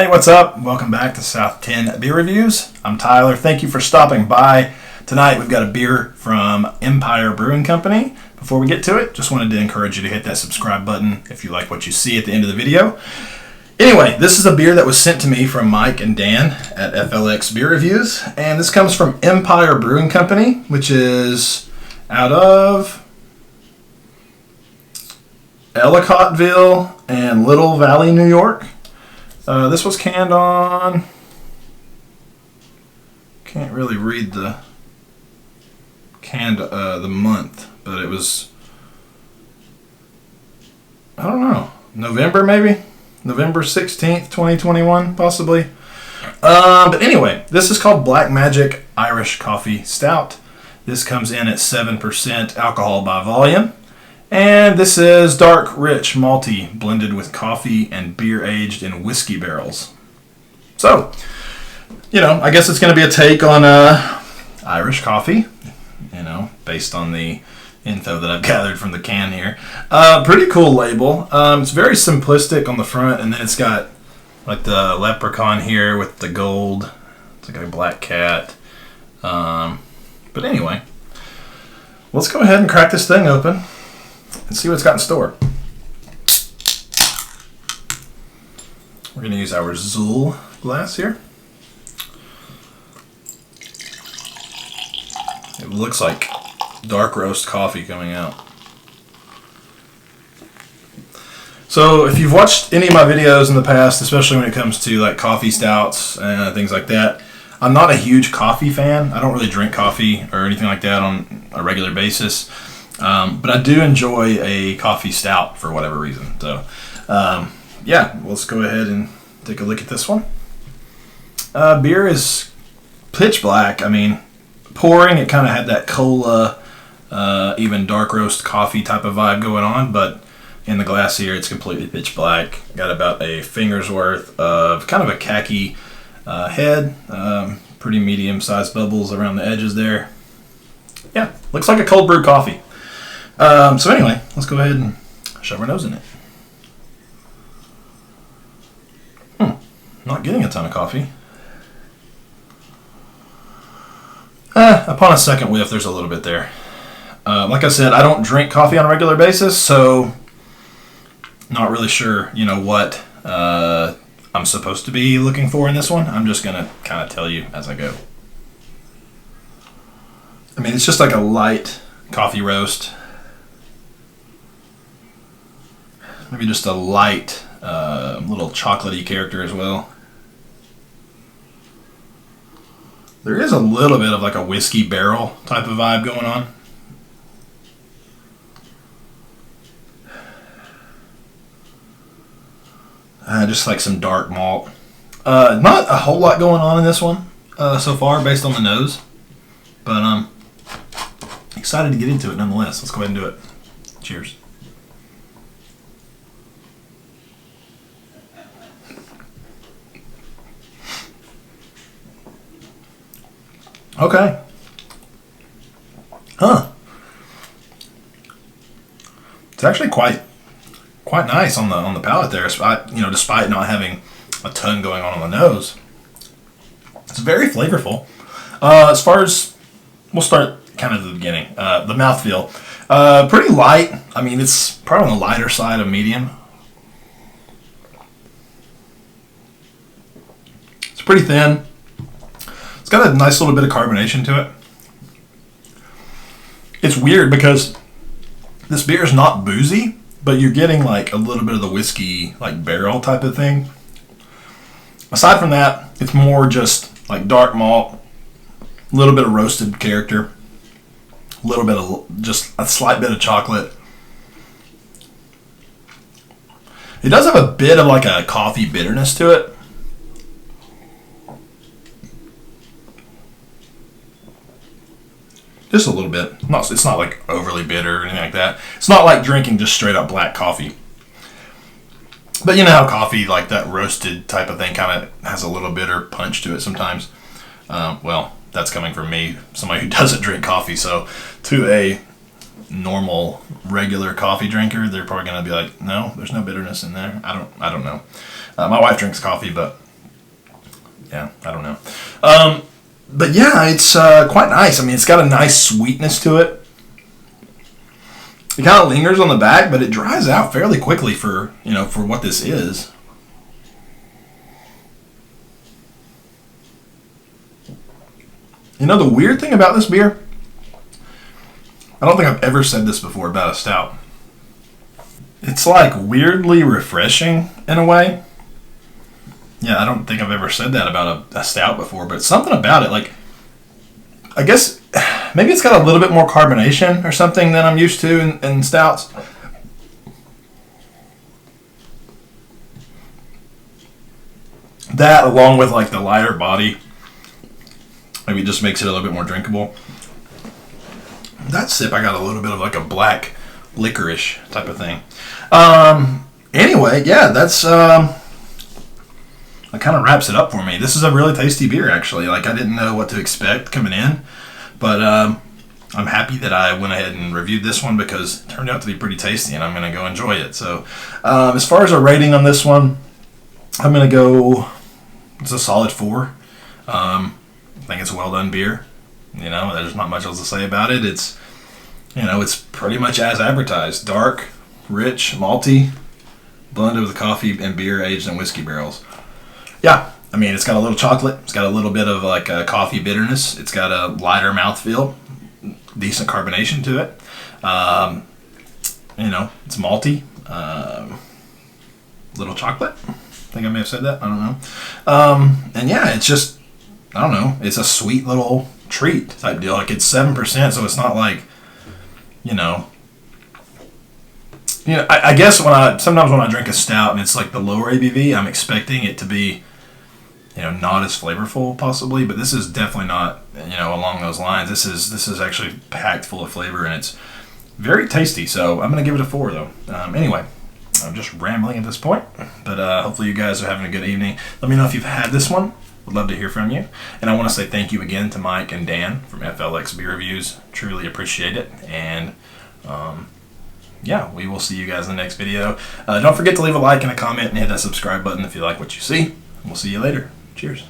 Hey, what's up? Welcome back to South 10 Beer Reviews. I'm Tyler. Thank you for stopping by. Tonight we've got a beer from Empire Brewing Company. Before we get to it, just wanted to encourage you to hit that subscribe button if you like what you see at the end of the video. Anyway, this is a beer that was sent to me from Mike and Dan at FLX Beer Reviews, and this comes from Empire Brewing Company, which is out of Ellicottville and Little Valley, New York. This was canned on, can't really read the the month, but it was, I don't know, November maybe? November 16th, 2021, possibly. But anyway, this is called Black Magic Irish Coffee Stout. This comes in at 7% alcohol by volume. And this is dark, rich, malty, blended with coffee and beer aged in whiskey barrels. So, I guess it's going to be a take on Irish coffee, based on the info that I've gathered from the can here. Pretty cool label. It's very simplistic on the front, and then it's got like the leprechaun here with the gold. It's like a black cat. But anyway, let's go ahead and crack this thing open and see what it's got in store. We're going to use our Zool glass here. It looks like dark roast coffee coming out. So if you've watched any of my videos in the past, especially when it comes to like coffee stouts and things like that, I'm not a huge coffee fan. I don't really drink coffee or anything like that on a regular basis. But I do enjoy a coffee stout for whatever reason. So, yeah, let's go ahead and take a look at this one. Beer is pitch black. I mean, pouring, it kind of had that cola, even dark roast coffee type of vibe going on. But in the glass here, it's completely pitch black. Got about a finger's worth of kind of a khaki head. Pretty medium-sized bubbles around the edges there. Yeah, looks like a cold brew coffee. So anyway, let's go ahead and shove our nose in it. Not getting a ton of coffee. Upon a second whiff, there's a little bit there. Like I said, I don't drink coffee on a regular basis, so not really sure, what I'm supposed to be looking for in this one. I'm just going to kind of tell you as I go. I mean, it's just like a light coffee roast. Maybe just a light, little chocolatey character as well. There is a little bit of like a whiskey barrel type of vibe going on. Just like some dark malt. Not a whole lot going on in this one so far based on the nose. But I'm excited to get into it nonetheless. Let's go ahead and do it. Cheers. Okay. It's actually quite nice on the palate there. Despite not having a ton going on the nose, it's very flavorful. As far as, we'll start kind of at the beginning. The mouthfeel, pretty light. I mean, it's probably on the lighter side of medium. It's pretty thin. Got a nice little bit of carbonation to it. It's weird because this beer is not boozy, but you're getting like a little bit of the whiskey like barrel type of thing. Aside from that, it's more just like dark malt, a little bit of roasted character, a little bit of just a slight bit of chocolate. It does have a bit of like a coffee bitterness to it. Just a little bit. It's not like overly bitter or anything like that. It's not like drinking just straight up black coffee. But you know how coffee, like that roasted type of thing, kind of has a little bitter punch to it sometimes. Well, that's coming from me, somebody who doesn't drink coffee. So to a normal, regular coffee drinker, they're probably going to be like, no, there's no bitterness in there. I don't know. My wife drinks coffee, but Yeah, I don't know. But yeah, it's quite nice. I mean, it's got a nice sweetness to it. It kind of lingers on the back, but it dries out fairly quickly for, you know, for what this is. You know, the weird thing about this beer, I don't think I've ever said this before about a stout. It's like weirdly refreshing in a way. Yeah, I don't think I've ever said that about a stout before, but something about it, like, I guess maybe it's got a little bit more carbonation or something than I'm used to in stouts. That, along with like the lighter body, maybe just makes it a little bit more drinkable. That sip, I got a little bit of like a black licorice type of thing. Anyway, yeah, that's that kind of wraps it up for me. This is a really tasty beer, actually. Like, I didn't know what to expect coming in, but I'm happy that I went ahead and reviewed this one because it turned out to be pretty tasty, and I'm going to go enjoy it. So, as far as a rating on this one, I'm going to go, it's a solid 4. I think it's a well done beer. You know, there's not much else to say about it. It's, you know, it's pretty much as advertised. Dark, rich, malty, blended with coffee and beer aged in whiskey barrels. Yeah, I mean, it's got a little chocolate. It's got a little bit of like a coffee bitterness. It's got a lighter mouthfeel, decent carbonation to it. You know, it's malty. Little chocolate. I think I may have said that. I don't know. And yeah, it's just, I don't know. It's a sweet little treat type deal. Like, it's 7%, so it's not like, you know, I guess sometimes when I drink a stout and it's like the lower ABV, I'm expecting it to be, you know, not as flavorful possibly, but this is definitely not, you know, along those lines. This is actually packed full of flavor, and it's very tasty. So I'm gonna give it a 4 though. Anyway, I'm just rambling at this point, but hopefully you guys are having a good evening. Let me know if you've had this one. Would love to hear from you. And I want to say thank you again to Mike and Dan from FLX Beer Reviews. Truly appreciate it. And yeah, we will see you guys in the next video. Don't forget to leave a like and a comment and hit that subscribe button if you like what you see. We'll see you later. Cheers.